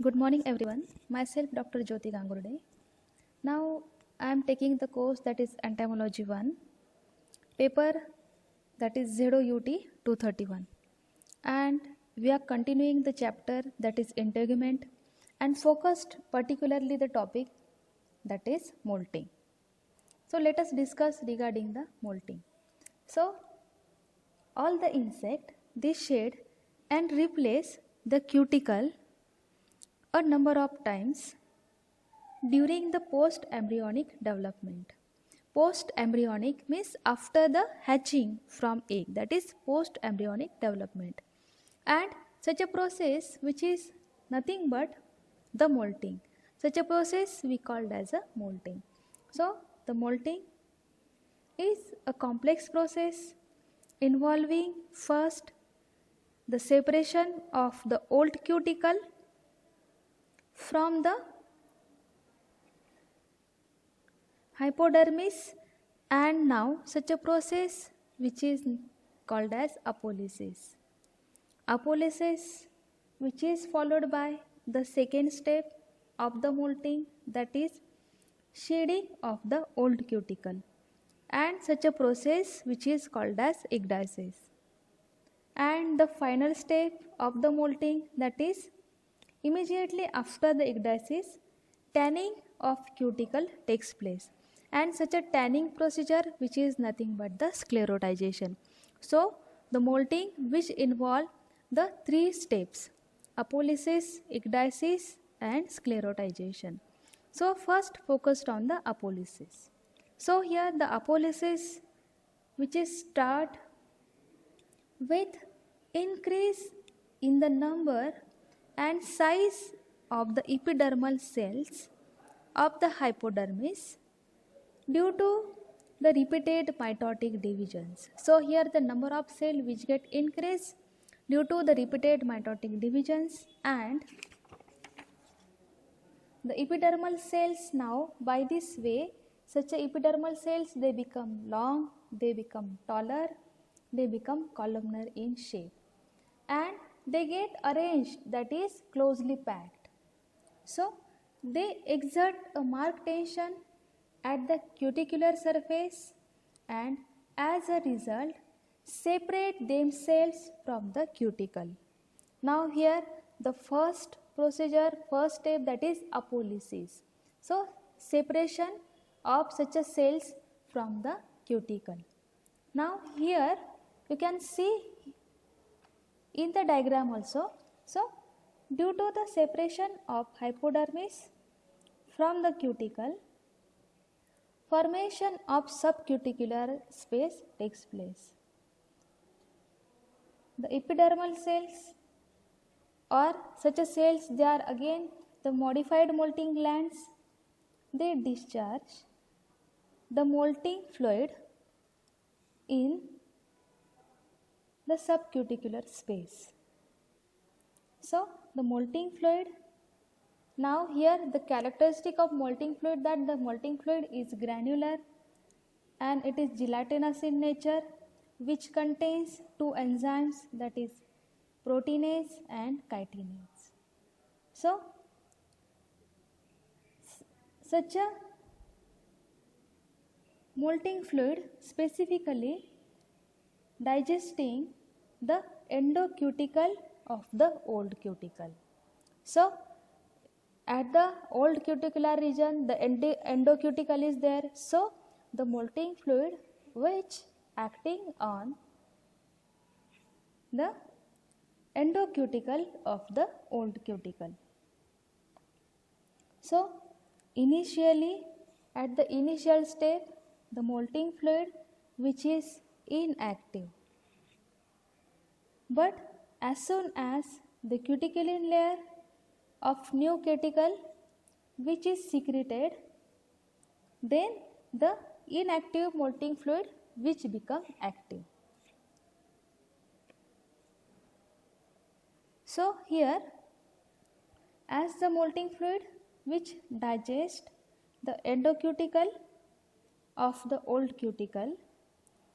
Good morning, everyone. Myself, Dr. Jyoti Gangurde. Now, I am taking the course that is Entomology 1, paper that is ZOUT 231. And we are continuing the chapter that is integument and focused particularly the topic that is molting. So, let us discuss regarding the molting. So, all the insect they shed and replace the cuticle a number of times during the post embryonic development. Post embryonic means after the hatching from egg, that is post embryonic development. And such a process which is nothing but the molting. Such a process we called as a molting. So the molting is a complex process involving first the separation of the old cuticle from the hypodermis, and now such a process which is called as apolysis. Apolysis which is followed by the second step of the molting, that is shedding of the old cuticle, and such a process which is called as ecdysis. And the final step of the molting, that is immediately after the ecdysis, tanning of cuticle takes place, and such a tanning procedure which is nothing but the sclerotization. So the molting which involve the three steps: apolysis, ecdysis and sclerotization. So first focused on the apolysis. So here the apolysis which is start with increase in the number and size of the epidermal cells of the hypodermis due to the repeated mitotic divisions. So here the number of cells which get increased due to the repeated mitotic divisions, and the epidermal cells now by this way, such epidermal cells they become long, they become taller, they become columnar in shape, and they get arranged, that is closely packed. So they exert a marked tension at the cuticular surface and as a result separate themselves from the cuticle. Now here the first procedure, first step, that is apolysis. So separation of such a cells from the cuticle. Now here you can see in the diagram also. So due to the separation of hypodermis from the cuticle, formation of subcuticular space takes place. The epidermal cells or such a cells, they are again the modified molting glands. They discharge the molting fluid in the subcuticular space. So the molting fluid, now here the characteristic of molting fluid, that the molting fluid is granular and it is gelatinous in nature, which contains two enzymes, that is proteinase and chitinase. So such a molting fluid specifically digesting the endocuticle of the old cuticle. So at the old cuticular region the endocuticle is there, so the molting fluid which acting on the endocuticle of the old cuticle. So initially at the initial step the molting fluid which is inactive, but as soon as the cuticulin layer of new cuticle which is secreted, then the inactive molting fluid which become active. So here as the molting fluid which digest the endocuticle of the old cuticle,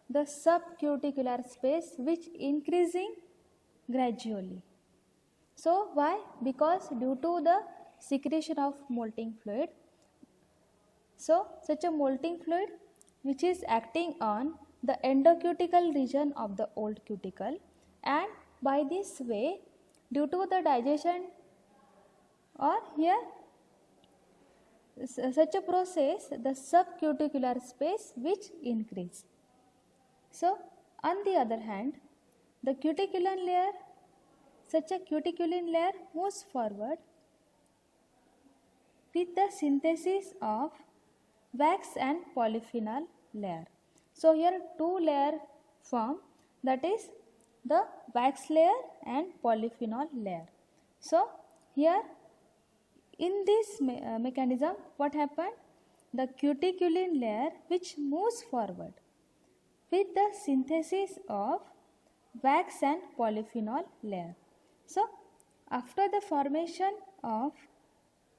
the subcuticular space which increasing gradually, So why? Because due to the secretion of molting fluid. So such a molting fluid which is acting on the endocuticle region of the old cuticle, and by this way, due to the digestion or here such a process, the subcuticular space which increase. So on the other hand, the cuticulin layer, such a cuticulin layer moves forward with the synthesis of wax and polyphenol layer. So here two layer form, that is the wax layer and polyphenol layer. So here in this mechanism, what happened? The cuticulin layer which moves forward with the synthesis of wax and polyphenol layer. So after the formation of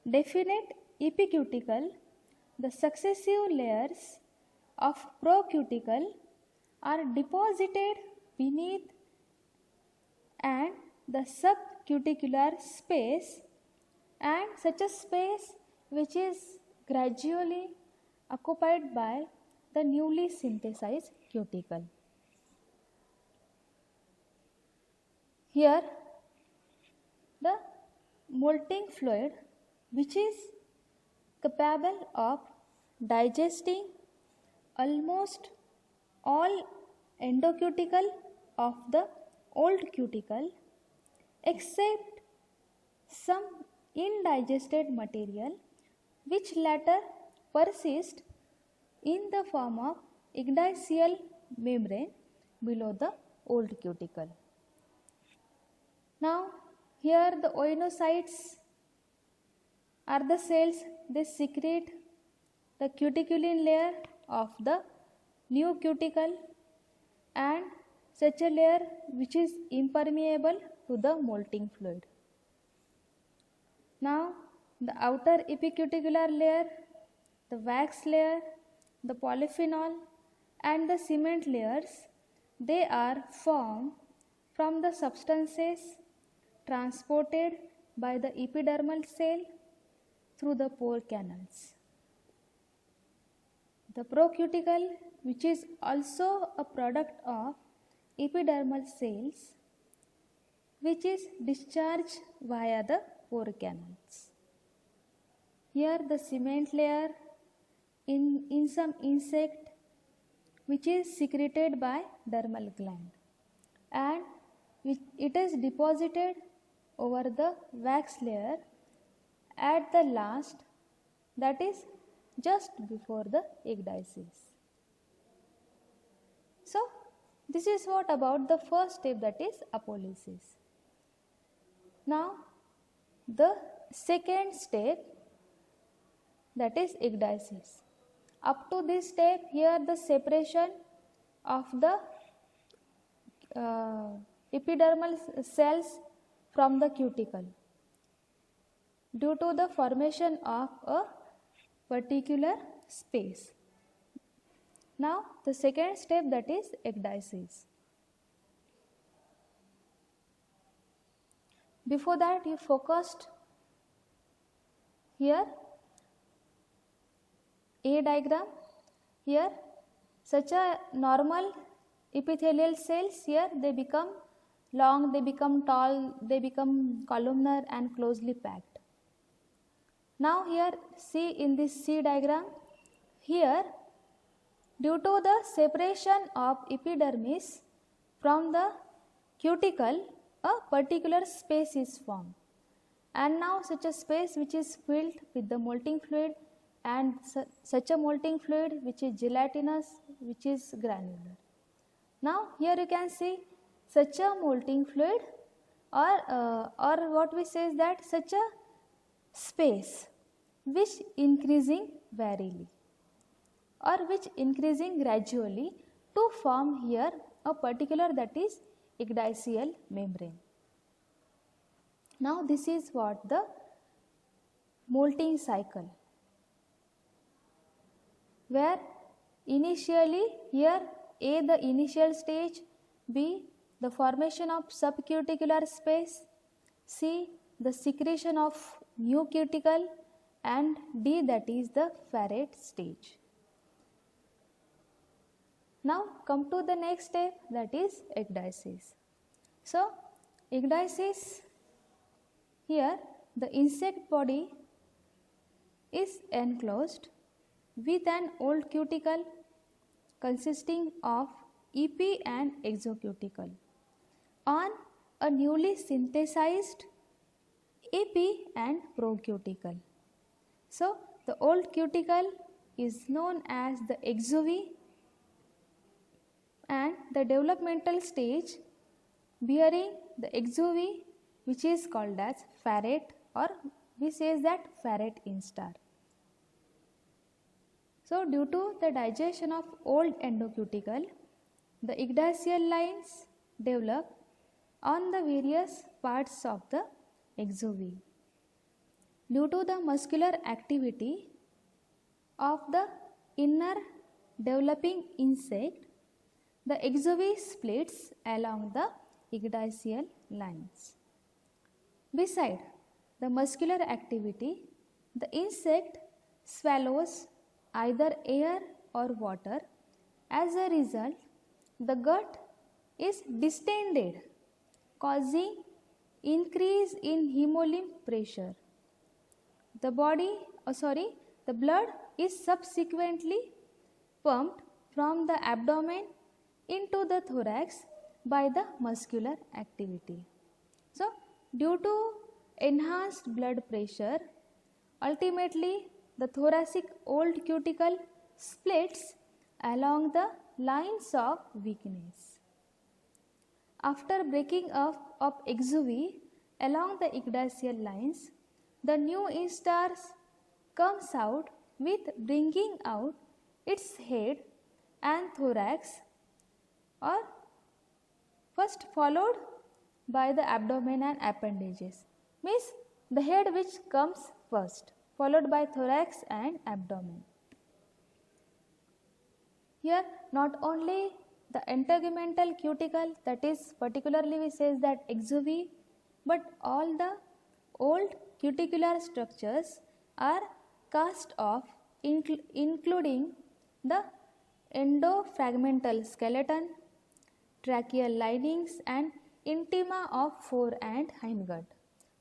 definite epicuticle, the successive layers of procuticle are deposited beneath, and the subcuticular space, and such a space which is gradually occupied by the newly synthesized cuticle. Here the molting fluid which is capable of digesting almost all endocuticle of the old cuticle except some indigested material which later persist in the form of ecdysial membrane below the old cuticle. Now here the oinocytes are the cells, they secrete the cuticulin layer of the new cuticle and such a layer which is impermeable to the molting fluid. Now the outer epicuticular layer, the wax layer, the polyphenol and the cement layers, they are formed from the substances transported by the epidermal cell through the pore canals. The procuticle, which is also a product of epidermal cells, which is discharged via the pore canals. Here the cement layer in some insect which is secreted by dermal gland, and it is deposited over the wax layer at the last, that is just before the ecdysis. So this is what about the first step, that is apolysis. Now the second step, that is ecdysis. Up to this step, here the separation of the epidermal cells from the cuticle due to the formation of a particular space. Now the second step, that is ecdysis. Before that, you focused here a diagram. Here such a normal epithelial cells, here they become long, they become tall, they become columnar and closely packed. Now here see in this C diagram, here due to the separation of epidermis from the cuticle, a particular space is formed, and now such a space which is filled with the molting fluid, and such a molting fluid which is gelatinous, which is granular. Now here you can see such a molting fluid, or what we say is that such a space which increasing varily or which increasing gradually to form here a particular, that is ecdysial membrane. Now this is what the molting cycle, where initially here A the initial stage, B the formation of subcuticular space, C, the secretion of new cuticle, and D, that is the Farret stage. Now come to the next step, that is ecdysis. So ecdysis, here the insect body is enclosed with an old cuticle consisting of epi and exocuticle on a newly synthesized epi and procuticle. So the old cuticle is known as the exuvie, and the developmental stage bearing the exuvie, which is called as Farret, or we say that Farret instar. So due to the digestion of old endocuticle, the ecdysial lines develop on the various parts of the exuvie. Due to the muscular activity of the inner developing insect, the exuvie splits along the ecdysial lines. Beside the muscular activity, the insect swallows either air or water. As a result, the gut is distended, causing increase in hemolymph pressure. The blood is subsequently pumped from the abdomen into the thorax by the muscular activity. So, due to enhanced blood pressure, ultimately the thoracic old cuticle splits along the lines of weakness. After breaking up of exuvie along the ecdysial lines, the new instars comes out with bringing out its head and thorax, or first followed by the abdomen and appendages. Means the head which comes first, followed by thorax and abdomen. Here not only the integumental cuticle, that is particularly we say that exuvie, but all the old cuticular structures are cast off, including the endofragmental skeleton, tracheal linings and intima of fore and hindgut.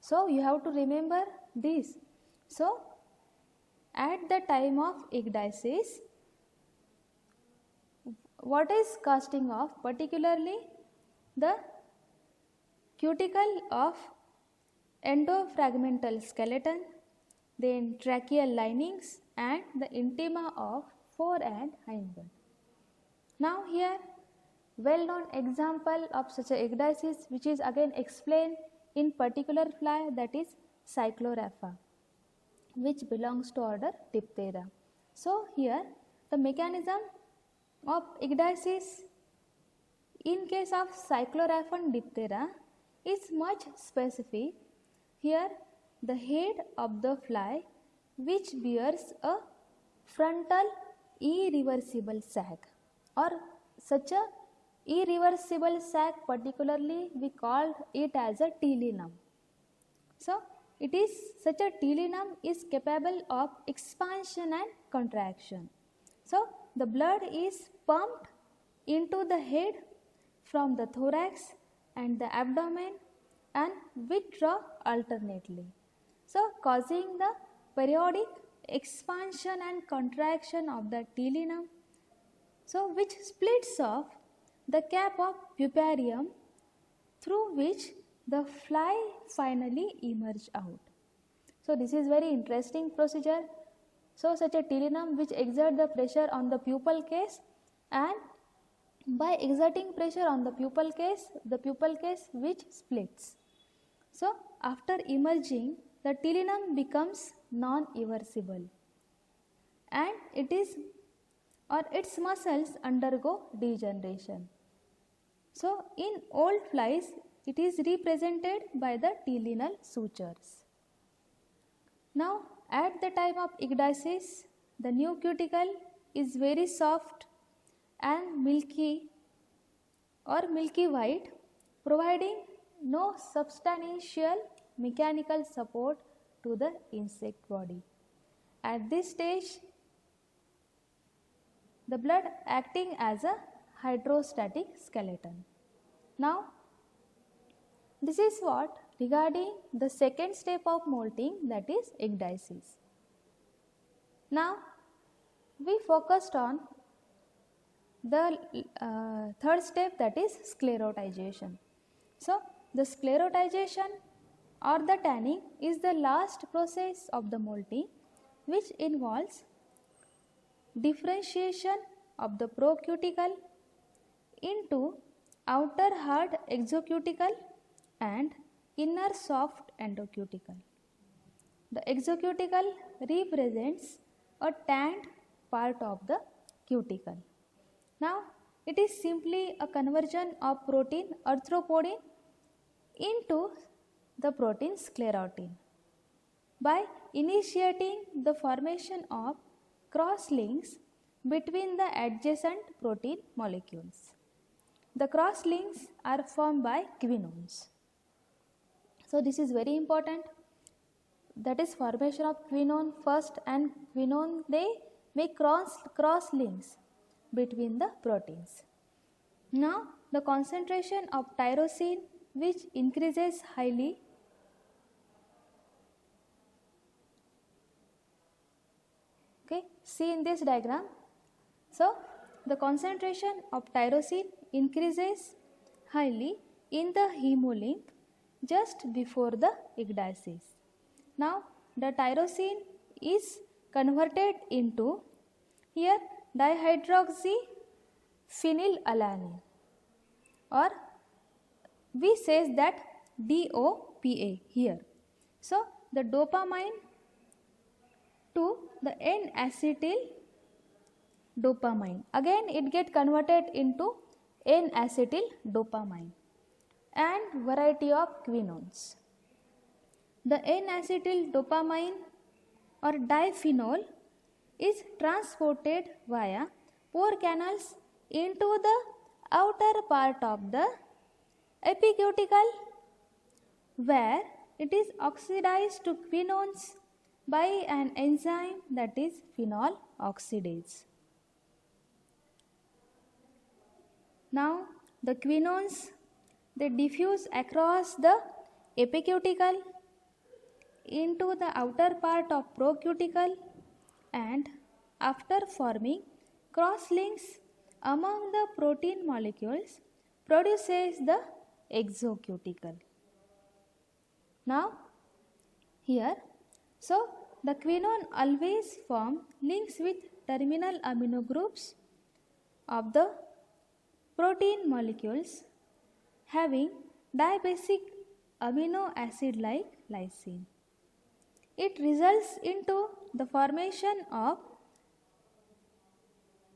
So you have to remember this. So at the time of ecdysis, what is casting off? Particularly the cuticle of endofragmental skeleton, then tracheal linings and the intima of fore and hindgut. Now here well known example of such a ecdysis, which is again explained in particular fly, that is Cyclorapha, which belongs to order Diptera. So here the mechanism of ecdysis in case of Cycloraphon diptera is much specific. Here the head of the fly, which bears a frontal irreversible sac, or such a irreversible sac, particularly we called it as a telinum. So it is such a telinum is capable of expansion and contraction. So the blood is pumped into the head from the thorax and the abdomen and withdraw alternately, so causing the periodic expansion and contraction of the telinum, so which splits off the cap of puparium, through which the fly finally emerge out. So this is very interesting procedure. So such a telinum which exert the pressure on the pupal case, and by exerting pressure on the pupal case which splits. So after emerging, the telinum becomes non-eversible and its muscles undergo degeneration. So in old flies, it is represented by the telinal sutures. Now at the time of ecdysis, the new cuticle is very soft and milky or milky white, providing no substantial mechanical support to the insect body. At this stage, the blood acting as a hydrostatic skeleton. Now, this is what regarding the second step of molting, that is ecdysis. Now, we focused on the third step, that is sclerotization. So, the sclerotization or the tanning is the last process of the molting, which involves differentiation of the procuticle into outer hard exocuticle and inner soft endocuticle. The exocuticle represents a tanned part of the cuticle. Now, it is simply a conversion of protein arthropodin into the protein sclerotin by initiating the formation of cross-links between the adjacent protein molecules. The cross-links are formed by quinones. So, this is very important, that is formation of quinone first, and quinone they make cross links between the proteins. Now, the concentration of tyrosine, which increases highly see in this diagram. So, the concentration of tyrosine increases highly in the hemolymph just before the ecdysis. Now, the tyrosine is converted into here dihydroxyphenylalanine, or we says that DOPA here. So, the dopamine to the N-acetyl dopamine. Again it get converted into N-acetyl dopamine and variety of quinones. The N-acetyl dopamine or diphenol is transported via pore canals into the outer part of the epicuticle, where it is oxidized to quinones by an enzyme, that is phenol oxidase. Now, the quinones, they diffuse across the epicuticle into the outer part of procuticle, and after forming cross links among the protein molecules produces the exocuticle. Now, here, so the quinone always form links with terminal amino groups of the protein molecules having dibasic amino acid like lysine. It results into the formation of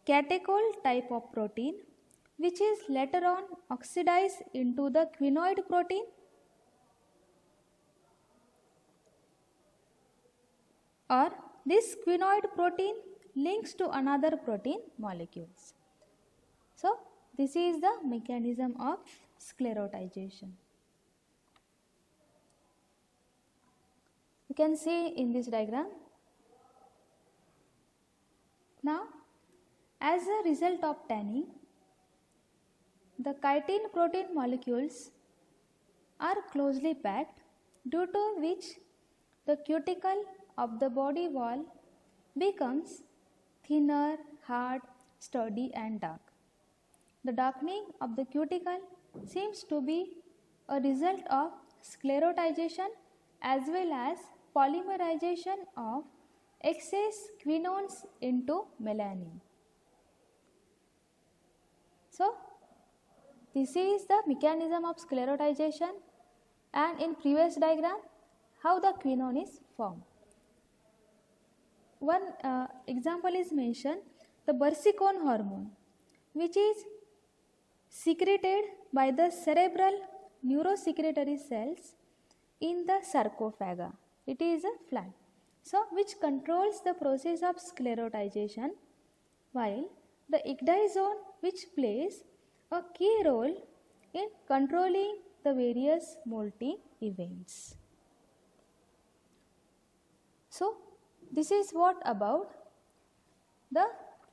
catechol type of protein, which is later on oxidized into the quinoid protein, or this quinoid protein links to another protein molecules. So, this is the mechanism of sclerotization. You can see in this diagram. Now, as a result of tanning, the chitin protein molecules are closely packed, due to which the cuticle of the body wall becomes thinner, hard, sturdy and dark. The darkening of the cuticle seems to be a result of sclerotization as well as polymerization of excess quinones into melanin. So, this is the mechanism of sclerotization, and in previous diagram how the quinone is formed. One example is mentioned, the bursicone hormone, which is secreted by the cerebral neurosecretory cells in the sarcophaga. It is a flag, so which controls the process of sclerotization, while the ecdysone, which plays a key role in controlling the various molting events. So this is what about the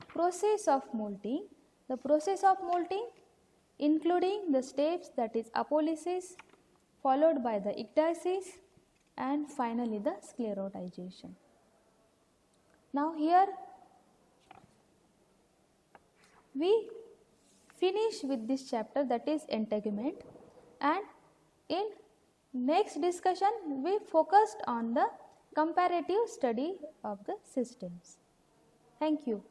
process of molting. The process of molting including the steps, that is apolysis, followed by the ecdysis, and finally the sclerotization. Now here we finish with this chapter, that is integument, and in next discussion we focused on the comparative study of the systems. Thank you.